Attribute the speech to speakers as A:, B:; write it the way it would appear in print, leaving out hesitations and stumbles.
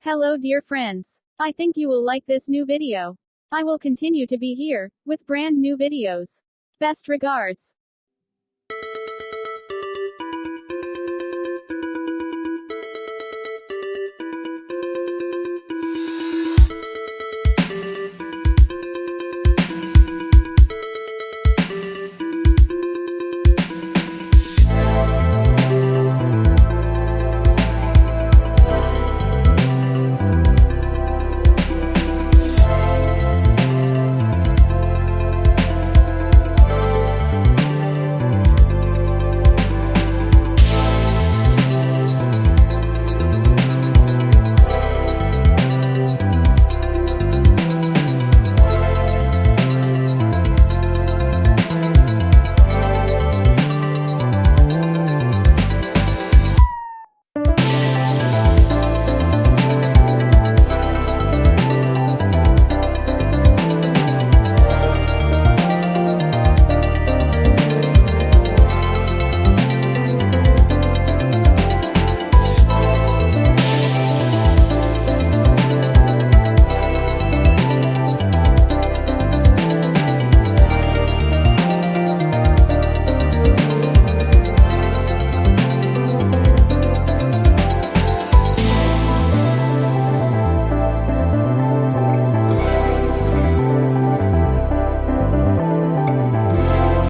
A: Hello dear friends. I think you will like this new video. I will continue to be here, with brand new videos. Best regards.